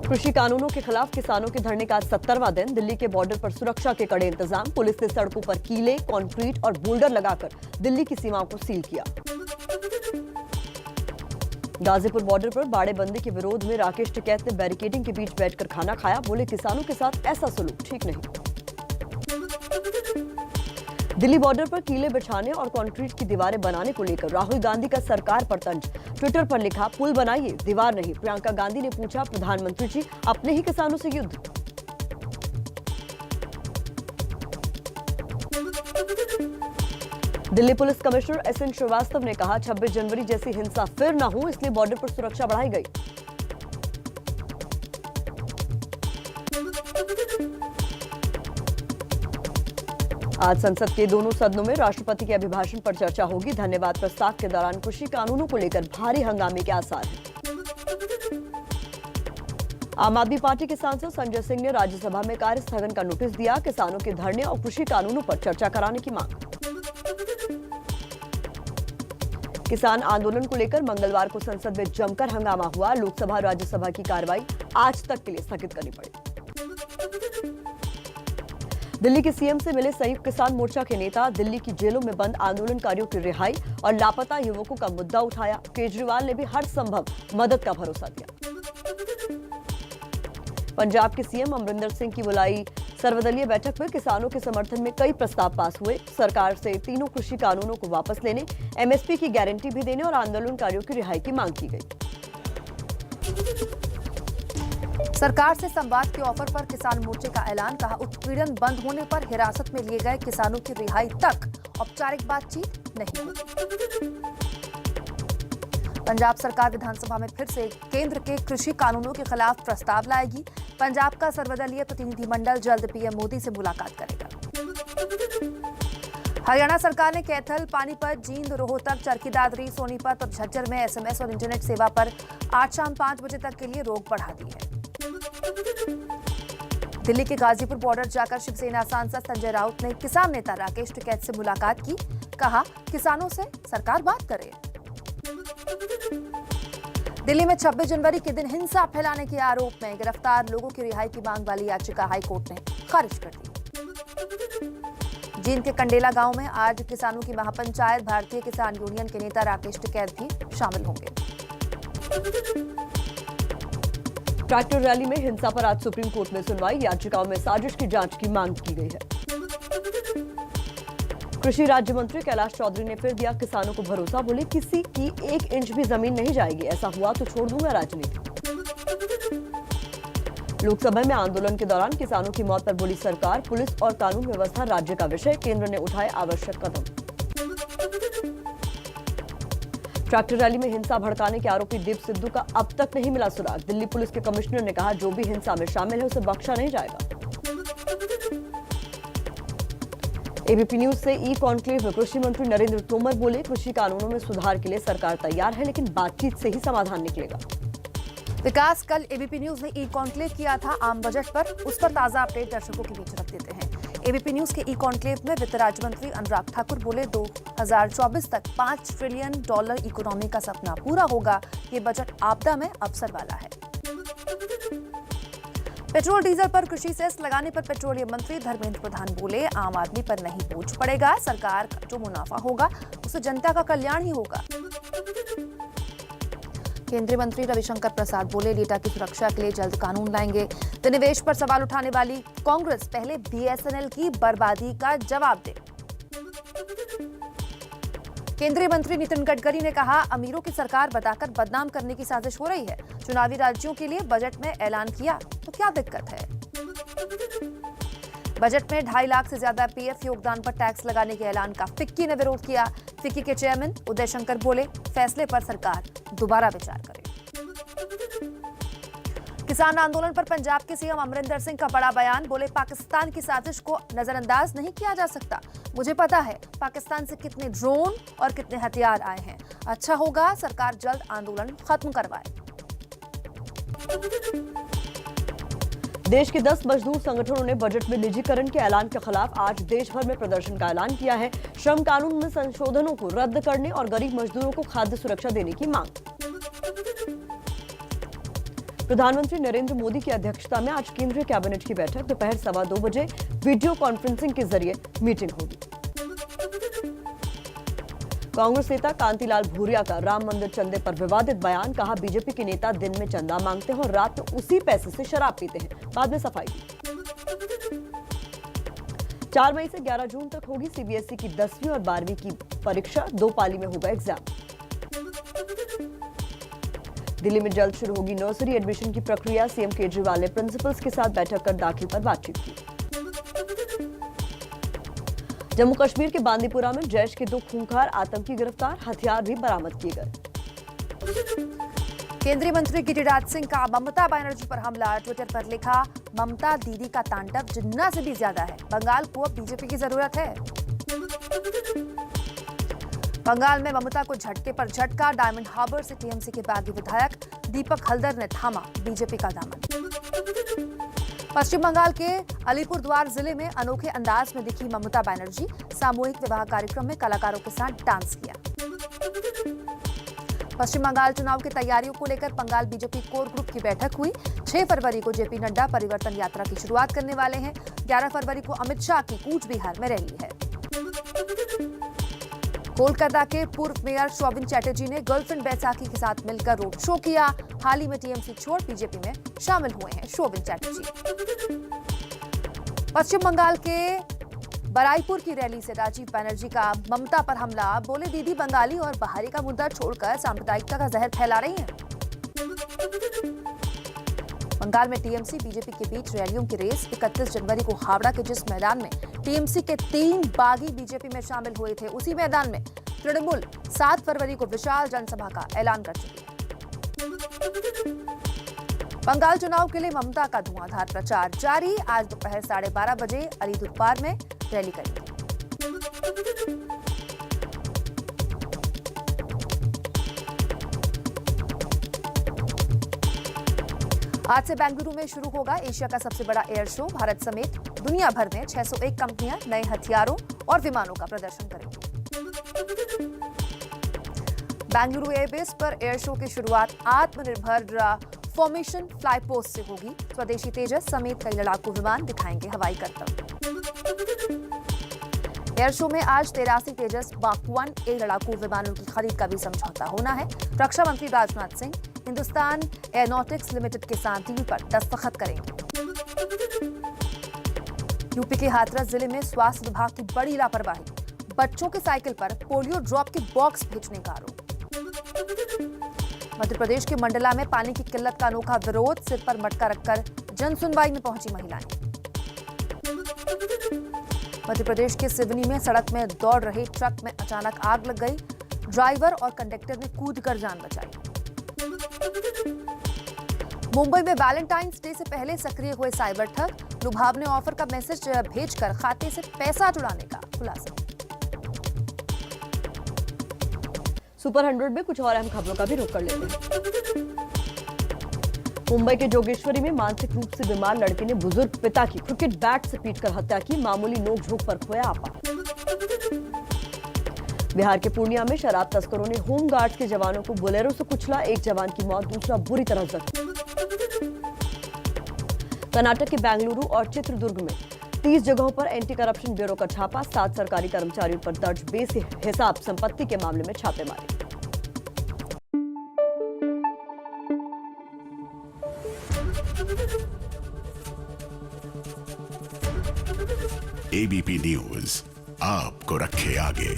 कृषि कानूनों के खिलाफ किसानों के धरने का 70वां दिन। दिल्ली के बॉर्डर पर सुरक्षा के कड़े इंतजाम। पुलिस ने सड़कों पर कीले, कंक्रीट और बोल्डर लगाकर दिल्ली की सीमाओं को सील किया। गाजीपुर बॉर्डर पर बाड़ेबंदी के विरोध में राकेश टिकैत ने बैरिकेडिंग के बीच बैठकर खाना खाया। बोले, किसानों के साथ ऐसा सलूक ठीक नहीं। दिल्ली बॉर्डर पर कीले बिछाने और कंक्रीट की दीवारें बनाने को लेकर राहुल गांधी का सरकार पर तंज। ट्विटर पर लिखा, पुल बनाइए, दीवार नहीं। प्रियंका गांधी ने पूछा, प्रधानमंत्री जी अपने ही किसानों से युद्ध। Delhi police commissioner SN Srivastava ने कहा, 26 जनवरी जैसी हिंसा फिर न हो, इसलिए बॉर्डर पर सुरक्षा बढ़ाई गई। आज संसद के दोनों सदनों में राष्ट्रपति के अभिभाषण पर चर्चा होगी। धन्यवाद प्रस्ताव के दौरान कृषि कानूनों को लेकर भारी हंगामे के आसार हैं। आम आदमी पार्टी के सांसद संजय सिंह ने राज्यसभा में कार्य स्थगन का नोटिस दिया। किसानों के धरने और कृषि कानूनों पर चर्चा कराने की मांग। किसान आंदोलन को लेकर मंगलवार को संसद में जमकर हंगामा हुआ। लोकसभा और राज्यसभा की कार्रवाई आज तक के लिए स्थगित करनी पड़ी। दिल्ली के सीएम से मिले संयुक्त किसान मोर्चा के नेता। दिल्ली की जेलों में बंद आंदोलनकारियों की रिहाई और लापता युवकों का मुद्दा उठाया। केजरीवाल ने भी हर संभव मदद का भरोसा दिया। पंजाब के सीएम अमरिंदर सिंह की बुलाई सर्वदलीय बैठक में किसानों के समर्थन में कई प्रस्ताव पास हुए। सरकार से तीनों कृषि कानूनों को वापस लेने, एमएसपी की गारंटी भी देने और आंदोलनकारियों की रिहाई की मांग की गई। सरकार से संवाद के ऑफर पर किसान मोर्चे का ऐलान। कहा, उत्पीड़न बंद होने पर हिरासत में लिए गए किसानों की रिहाई तक औपचारिक बातचीत नहीं होगी। पंजाब सरकार विधानसभा में फिर से केंद्र के कृषि कानूनों के खिलाफ प्रस्ताव लाएगी। पंजाब का सर्वदलीय प्रतिनिधिमंडल जल्द पीएम मोदी से मुलाकात करेगा। हरियाणा सरकार ने कैथल, पानीपत, जींद, रोहतक, चरखी दादरी, सोनीपत और झज्जर में एसएमएस और इंटरनेट सेवा पर आज शाम 5 बजे तक के लिए रोक बढ़ा दी है। दिल्ली के गाजीपुर बॉर्डर जाकर शिवसेना सांसद संजय राउत ने किसान नेता राकेश टिकैत से मुलाकात की। कहा, किसानों से सरकार बात करे। दिल्ली में 26 जनवरी के दिन हिंसा फैलाने के आरोप में गिरफ्तार लोगों की रिहाई की मांग वाली याचिका हाईकोर्ट ने खारिज कर दी। जींद के कंडेला गांव में आज किसानों की महापंचायत। भारतीय किसान यूनियन के नेता राकेश टिकैत भी शामिल होंगे। ट्रैक्टर रैली में हिंसा पर आज सुप्रीम कोर्ट में सुनवाई। याचिकाओं में साजिश की जांच की मांग की गई है। कृषि राज्य मंत्री कैलाश चौधरी ने फिर दिया किसानों को भरोसा। बोले, किसी की 1 इंच भी जमीन नहीं जाएगी। ऐसा हुआ तो छोड़ दूंगा राजनीति। लोकसभा में आंदोलन के दौरान किसानों की मौत पर बोली सरकार, पुलिस और कानून व्यवस्था राज्य का विषय, केंद्र ने उठाए आवश्यक कदम। ट्रैक्टर रैली में हिंसा भड़काने के आरोपी दीप सिद्धू का अब तक नहीं मिला सुराग। दिल्ली पुलिस के कमिश्नर ने कहा, जो भी हिंसा में शामिल है उसे बख्शा नहीं जाएगा। एबीपी न्यूज से ई कॉन्क्लेव में कृषि मंत्री नरेंद्र तोमर बोले, कृषि कानूनों में सुधार के लिए सरकार तैयार है, लेकिन बातचीत से ही समाधान निकलेगा। विकास, कल एबीपी न्यूज ने ई कॉन्क्लेव किया था आम बजट पर। उस पर ताजा अपडेट दर्शकों के बीच रख देते हैं। एबीपी न्यूज के ई कॉन्क्लेव में वित्त राज्य मंत्री अनुराग ठाकुर बोले, 2024 तक $5 ट्रिलियन इकोनॉमी का सपना पूरा होगा। ये बजट आपदा में अवसर वाला है। पेट्रोल डीजल पर कृषि सेस लगाने पर पेट्रोलियम मंत्री धर्मेंद्र प्रधान बोले, आम आदमी पर नहीं बोझ पड़ेगा। सरकार का जो मुनाफा होगा उससे जनता का कल्याण ही होगा। केंद्रीय मंत्री रविशंकर प्रसाद बोले, डेटा की सुरक्षा के लिए जल्द कानून लाएंगे। विनिवेश पर सवाल उठाने वाली कांग्रेस पहले बीएसएनएल की बर्बादी का जवाब दे। केंद्रीय मंत्री नितिन गडकरी ने कहा, अमीरों की सरकार बताकर बदनाम करने की साजिश हो रही है। चुनावी राज्यों के लिए बजट में ऐलान किया तो क्या दिक्कत है। बजट में 2.5 लाख से ज्यादा पीएफ योगदान पर टैक्स लगाने के ऐलान का फिक्की ने विरोध किया। फिक्की के चेयरमैन उदय शंकर बोले, फैसले पर सरकार दोबारा विचार करे। किसान आंदोलन पर पंजाब के सीएम अमरिंदर सिंह का बड़ा बयान। बोले, पाकिस्तान की साजिश को नजरअंदाज नहीं किया जा सकता। मुझे पता है पाकिस्तान से कितने ड्रोन और कितने हथियार आए हैं। अच्छा होगा सरकार जल्द आंदोलन खत्म करवाए। देश के 10 मजदूर संगठनों ने बजट में निजीकरण के ऐलान के खिलाफ आज देश भर में प्रदर्शन का ऐलान किया है। श्रम कानून में संशोधनों को रद्द करने और गरीब मजदूरों को खाद्य सुरक्षा देने की मांग। प्रधानमंत्री नरेंद्र मोदी की अध्यक्षता में आज केंद्रीय कैबिनेट की बैठक दोपहर 2:15 बजे वीडियो कॉन्फ्रेंसिंग के जरिए मीटिंग होगी। कांग्रेस नेता कांतिलाल भूरिया का राम मंदिर चंदे पर विवादित बयान, कहा बीजेपी के नेता दिन में चंदा मांगते हैं और रात में उसी पैसे से शराब पीते हैं, बाद में सफाई दी। 4 मई से 11 जून तक होगी सीबीएसई की 10वीं और 12वीं की परीक्षा, 2 पाली में होगा एग्जाम। दिल्ली में जल्द शुरू होगी नर्सरी एडमिशन की प्रक्रिया, सीएम केजरीवाल ने प्रिंसिपल्स के साथ बैठक कर दाखिल पर बातचीत की। जम्मू कश्मीर के बांदीपुरा में जैश के 2 खूंखार आतंकी गिरफ्तार, हथियार भी बरामद किए गए। केंद्रीय मंत्री गिरिराज सिंह का ममता बनर्जी पर हमला, ट्विटर पर लिखा, ममता दीदी का तांडव जिन्ना से भी ज्यादा है, बंगाल को अब बीजेपी की जरूरत है। बंगाल में ममता को झटके पर झटका, डायमंड हार्बर से टीएमसी के बागी विधायक दीपक हल्दर ने थामा बीजेपी का दामन। पश्चिम बंगाल के अलीपुरद्वार जिले में अनोखे अंदाज में दिखी ममता बनर्जी, सामूहिक विवाह कार्यक्रम में कलाकारों के साथ डांस किया। पश्चिम बंगाल चुनाव की तैयारियों को लेकर बंगाल बीजेपी कोर ग्रुप की बैठक हुई। 6 फरवरी को जेपी नड्डा परिवर्तन यात्रा की शुरुआत करने वाले हैं। 11 फरवरी को अमित शाह की कूच बिहार में रैली है। कोलकाता के पूर्व मेयर शोभिन चैटर्जी ने गर्लफ्रेंड बैसाखी के साथ मिलकर रोड शो किया। हाल ही में टीएमसी छोड़ बीजेपी में शामिल हुए हैं शोभिन चैटर्जी। पश्चिम बंगाल के बराईपुर की रैली से राजीव बनर्जी का ममता पर हमला, बोले दीदी बंगाली और बाहरी का मुद्दा छोड़कर सांप्रदायिकता का जहर फैला रही हैं। बंगाल में टीएमसी बीजेपी के बीच रैलियों की रेस, 31 जनवरी को हावड़ा के जिस मैदान में टीएमसी के 3 बागी बीजेपी में शामिल हुए थे, उसी मैदान में तृणमूल 7 फरवरी को विशाल जनसभा का ऐलान कर चुकी है। बंगाल चुनाव के लिए ममता का धुआंधार प्रचार जारी, आज दोपहर 12:30 बजे अलीपुरद्वार में रैली करेंगे। आज से बेंगलुरु में शुरू होगा एशिया का सबसे बड़ा एयर शो। भारत समेत दुनिया भर में 601 कंपनियां नए हथियारों और विमानों का प्रदर्शन करेंगी। बेंगलुरु एयरबेस पर एयर शो की शुरुआत आत्मनिर्भर फॉर्मेशन फ्लाई पोस्ट से होगी। स्वदेशी तेजस समेत कई लड़ाकू विमान दिखाएंगे हवाई करतब। एयर शो में आज 83 तेजस मार्क 1A लड़ाकू विमानों की खरीद का भी समझौता होना है। रक्षा मंत्री राजनाथ सिंह हिंदुस्तान एयरोनॉटिक्स लिमिटेड के साथ डील पर दस्तखत करेंगे। यूपी के हाथरस जिले में स्वास्थ्य विभाग की बड़ी लापरवाही, बच्चों के साइकिल पर पोलियो ड्रॉप के बॉक्स भेजने का आरोप। मध्य प्रदेश के मंडला में पानी की किल्लत का अनोखा विरोध, सिर पर मटका रखकर जन सुनवाई में पहुंची महिलाएं। मध्य प्रदेश के सिवनी में सड़क में दौड़ रहे ट्रक में अचानक आग लग गई, ड्राइवर और कंडक्टर ने कूदकर जान बचाई। मुंबई में वैलेंटाइंस डे से पहले सक्रिय हुए साइबर ठग, लुभावने ऑफर का मैसेज भेजकर खाते से पैसा चुराने का खुलासा। सुपर 100 में कुछ और अहम खबरों का भी रुख कर लेते हैं। मुंबई के जोगेश्वरी में मानसिक रूप से बीमार लड़के ने बुजुर्ग पिता की क्रिकेट बैट से पीटकर हत्या की, मामूली नोकझोंक पर खोया आपा। बिहार के पूर्णिया में शराब तस्करों ने होम गार्ड्स के जवानों को बोलेरो से कुचला, एक जवान की मौत, दूसरा बुरी तरह जख्मी। कर्नाटक के बेंगलुरु और चित्रदुर्ग में 30 जगहों पर एंटी करप्शन ब्यूरो का छापा, 7 सरकारी कर्मचारियों पर दर्ज बेहिसाब संपत्ति के मामले में छापेमारी। एबीपी न्यूज आपको रखे आगे।